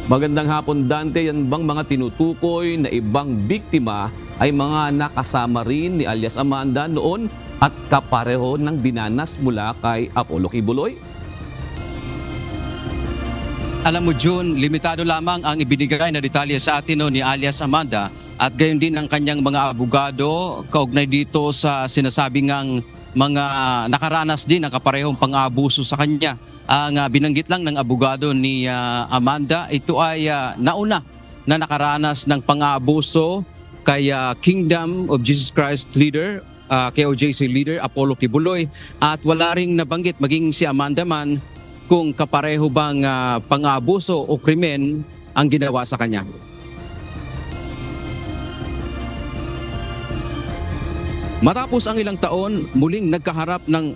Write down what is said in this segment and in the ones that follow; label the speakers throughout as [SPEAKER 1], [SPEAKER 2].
[SPEAKER 1] Magandang hapon, Dante. Yan bang mga tinutukoy na ibang biktima ay mga nakasama rin ni alias Amanda noon at kapareho ng dinanas mula kay Apollo Kibuloy?
[SPEAKER 2] Alam mo, June, limitado lamang ang ibinigay na detalye sa atin ni alias Amanda at gayon din ang kanyang mga abogado kaugnay dito sa sinasabing ngang mga nakaranas din ng kaparehong pang-aabuso sa kanya. Ang binanggit lang ng abogado ni Amanda, ito ay nauna na nakaranas ng pang-aabuso kay Kingdom of Jesus Christ leader, KOJC leader Apollo Kibuloy, at wala ring nabanggit maging si Amanda man kung kapareho bang pang-aabuso o krimen ang ginawa sa kanya. Matapos ang ilang taon, muling nakaharap ng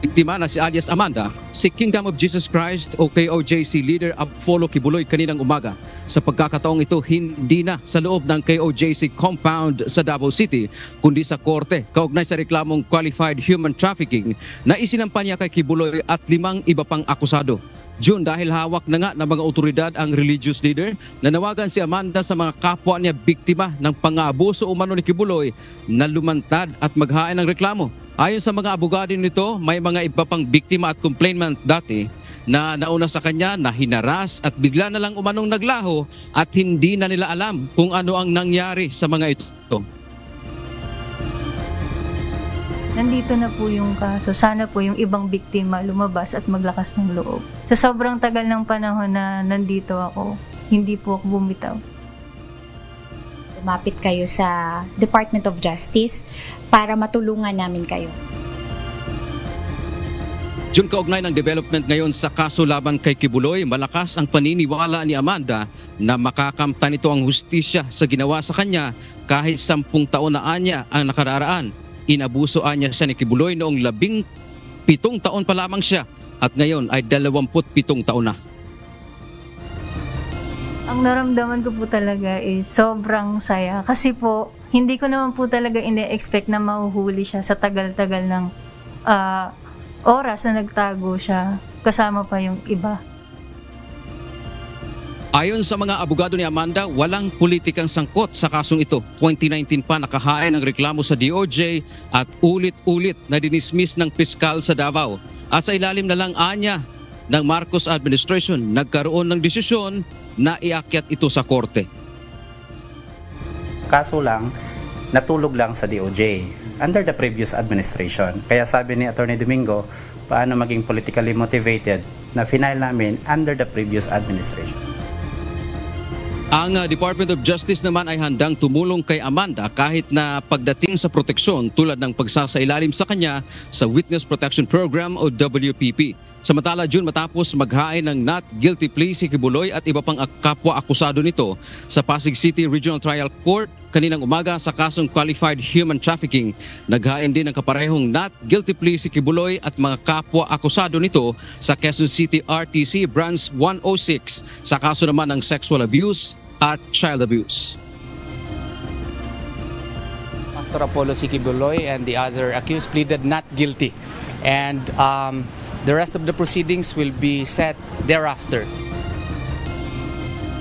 [SPEAKER 2] biktima na si alias Amanda, si Kingdom of Jesus Christ o KOJC leader Apollo Kibuloy kaninang umaga. Sa pagkakataong ito, hindi na sa loob ng KOJC compound sa Davao City, kundi sa korte kaugnay sa reklamong qualified human trafficking na isinampa niya kay Kibuloy at 5 iba pang akusado. June, dahil hawak na nga ng mga otoridad ang religious leader, nanawagan si Amanda sa mga kapwa niya biktima ng pang-aabuso umano ni Kibuloy na lumantad at maghain ng reklamo. Ayon sa mga abogado nito, may mga iba pang biktima at complainant dati na nauna sa kanya na hinaras at bigla na lang umanong naglaho at hindi na nila alam kung ano ang nangyari sa mga ito.
[SPEAKER 3] Nandito na po yung kaso. Sana po yung ibang biktima lumabas at maglakas ng loob. Sa sobrang tagal ng panahon na nandito ako, hindi po ako bumitaw.
[SPEAKER 4] Lumapit kayo sa Department of Justice para matulungan namin kayo.
[SPEAKER 2] June, kaugnay ng development ngayon sa kaso laban kay Kibuloy, malakas ang paniniwala ni Amanda na makakamtan ito ang hustisya sa ginawa sa kanya kahit 10 taon na anya ang nakararaan. Inabusoan niya siya ni Kibuloy noong 17 taon pa lamang siya at ngayon ay 27 taon na.
[SPEAKER 3] Ang naramdaman ko po talaga is sobrang saya kasi po hindi ko naman po talaga ine-expect na mahuhuli siya sa tagal-tagal ng oras na nagtago siya kasama pa yung iba.
[SPEAKER 2] Ayon sa mga abogado ni Amanda, walang politikang sangkot sa kasong ito. 2019 pa nakahain ang reklamo sa DOJ at ulit-ulit na dinismiss ng piskal sa Davao. At sa ilalim na lang anya ng Marcos administration, nagkaroon ng desisyon na iakyat ito sa korte.
[SPEAKER 5] Kaso lang, natulog lang sa DOJ under the previous administration. Kaya sabi ni Attorney Domingo, paano maging politically motivated na final namin under the previous administration.
[SPEAKER 2] Ang Department of Justice naman ay handang tumulong kay Amanda kahit na pagdating sa proteksyon tulad ng pagsasailalim sa kanya sa Witness Protection Program o WPP. Samantala, June, matapos maghain ng not guilty plea si Kibuloy at iba pang kapwa-akusado nito sa Pasig City Regional Trial Court kaninang umaga sa kasong qualified human trafficking, naghain din ng kaparehong not guilty plea si Kibuloy at mga kapwa-akusado nito sa Quezon City RTC Branch 106 sa kaso naman ng sexual abuse at child abuse.
[SPEAKER 6] Pastor Apollo C. Kibuloy and the other accused pleaded not guilty, and the rest of the proceedings will be set thereafter.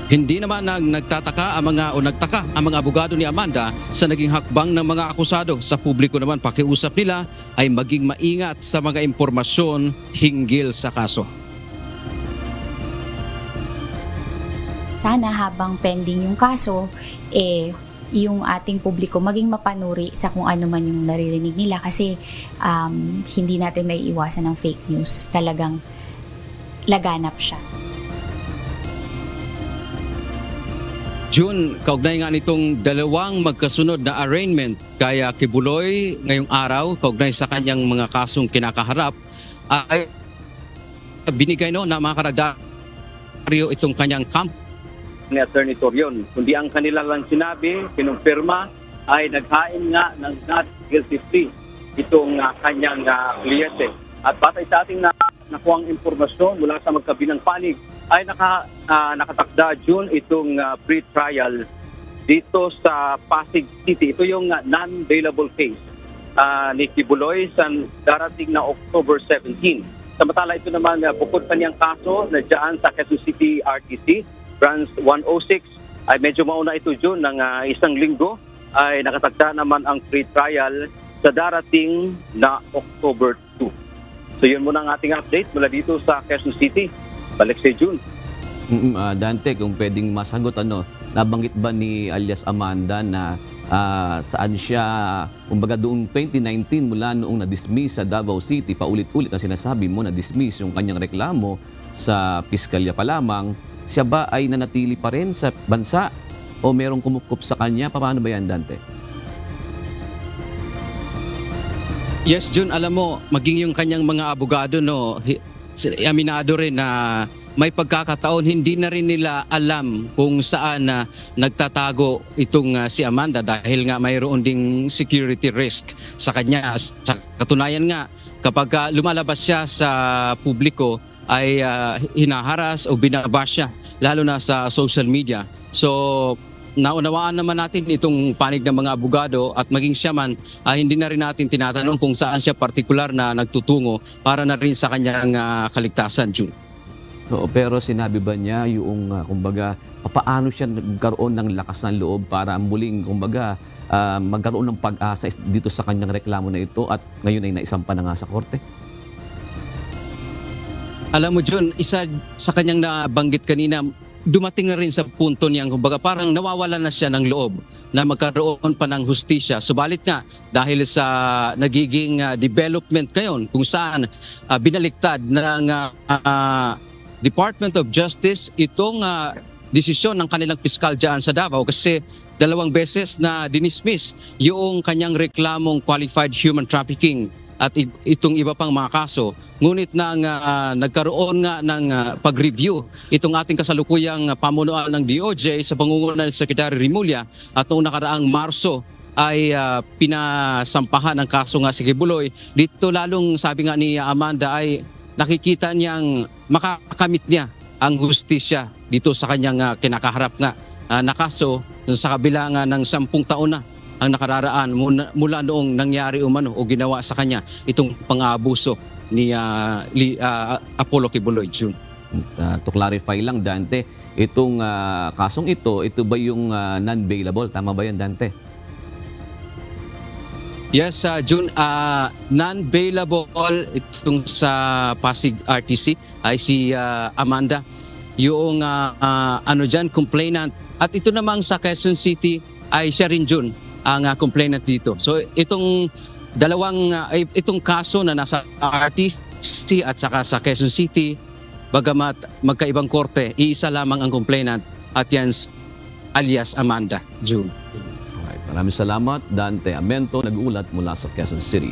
[SPEAKER 2] Hindi naman nagtaka ang mga abogado ni Amanda sa naging hakbang ng mga akusado. Sa publiko naman, pakiusap nila ay maging maingat sa mga impormasyon hinggil sa kaso.
[SPEAKER 4] Sana habang pending yung kaso, yung ating publiko maging mapanuri sa kung ano man yung naririnig nila kasi hindi natin may iwasan ng fake news. Talagang laganap siya.
[SPEAKER 2] June, kaugnay nga nitong dalawang magkasunod na arraignment kaya Kibuloy ngayong araw, kaugnay sa kanyang mga kasong kinakaharap, ay binigay na mga karagdaryo itong kanyang camp
[SPEAKER 7] ni Attorney Torion, kundi ang kanila lang sinabi, kinumpirma, ay naghain nga ng not guilty plea itong kanyang kliyente. At batay sa ating nakuhang impormasyon mula sa magkabilang panig, ay nakatakda June itong pre-trial dito sa Pasig City. Ito yung non-bailable case ni Kibuloy sa darating na October 17. Samantala ito naman, bukod pa niyang kaso na dyan sa Quezon City RTC, Branch 106, ay medyo mauna ito June ng isang linggo, ay nakatagda naman ang pre-trial sa darating na October 2. So yun muna ang ating update mula dito sa Quezon City. Balik sa June.
[SPEAKER 1] Dante, kung pwedeng masagot, nabanggit ba ni alias Amanda na saan siya, kumbaga doong 2019 mula noong na-dismiss sa Davao City, paulit-ulit na sinasabi mo na-dismiss yung kanyang reklamo sa piskalya pa lamang, siya ba ay nanatili pa rin sa bansa o merong kumukup sa kanya? Paano ba yan, Dante?
[SPEAKER 2] Yes, Jun, alam mo, maging yung kanyang mga abogado, aminado rin na may pagkakataon hindi na rin nila alam kung saan nagtatago itong si Amanda dahil nga mayroon ding security risk sa kanya. Sa katunayan nga, kapag lumalabas siya sa publiko ay hinaharas o binabash siya, lalo na sa social media. So, naunawaan naman natin itong panig ng mga abogado at maging siya man, hindi na rin natin tinatanong kung saan siya partikular na nagtutungo para na rin sa kanyang kaligtasan, June.
[SPEAKER 1] Oo, pero sinabi ba niya yung, kumbaga, paano siya nagkaroon ng lakas ng loob para muling, kumbaga, magkaroon ng pag-asa dito sa kanyang reklamo na ito at ngayon ay naisampa na nga sa korte?
[SPEAKER 2] Alam mo, Jun, isa sa kanyang nabanggit kanina, dumating na rin sa punto niyang, kumbaga, parang nawawala na siya ng loob na magkaroon pa ng hustisya. Subalit nga, dahil sa nagiging development ngayon, kung saan binaliktad ng Department of Justice itong desisyon ng kanilang piskal dyan sa Davao kasi 2 beses na dinismiss yung kanyang reklamong qualified human trafficking at itong iba pang mga kaso. Ngunit nang nagkaroon nga ng pag-review itong ating kasalukuyang pamunuan ng DOJ sa pangunguna ni Secretary Rimulya at noong nakaraang Marso ay pinasampahan ng kaso nga si Kibuloy. Dito lalong sabi nga ni Amanda ay nakikita niyang makakamit niya ang hustisya dito sa kanyang kinakaharap nga na kaso sa kabila nga ng 10 taon na ang nakararaan mula noong nangyari umano o ginawa sa kanya itong pang-aabuso ni Apollo Kibuloy, June.
[SPEAKER 1] To clarify lang, Dante, itong kasong ito ba yung non-bailable? Tama ba yan, Dante?
[SPEAKER 2] Yes, June, non-bailable itong sa Pasig RTC ay si Amanda, yung complainant. At ito namang sa Quezon City ay siya rin, June, ang complainant dito. So itong itong kaso na nasa RTC at saka sa Quezon City, bagamat magkaibang korte, iisa lamang ang complainant at yan alias Amanda, June.
[SPEAKER 1] Maraming salamat, Dante Amento, nag-uulat mula sa Quezon City.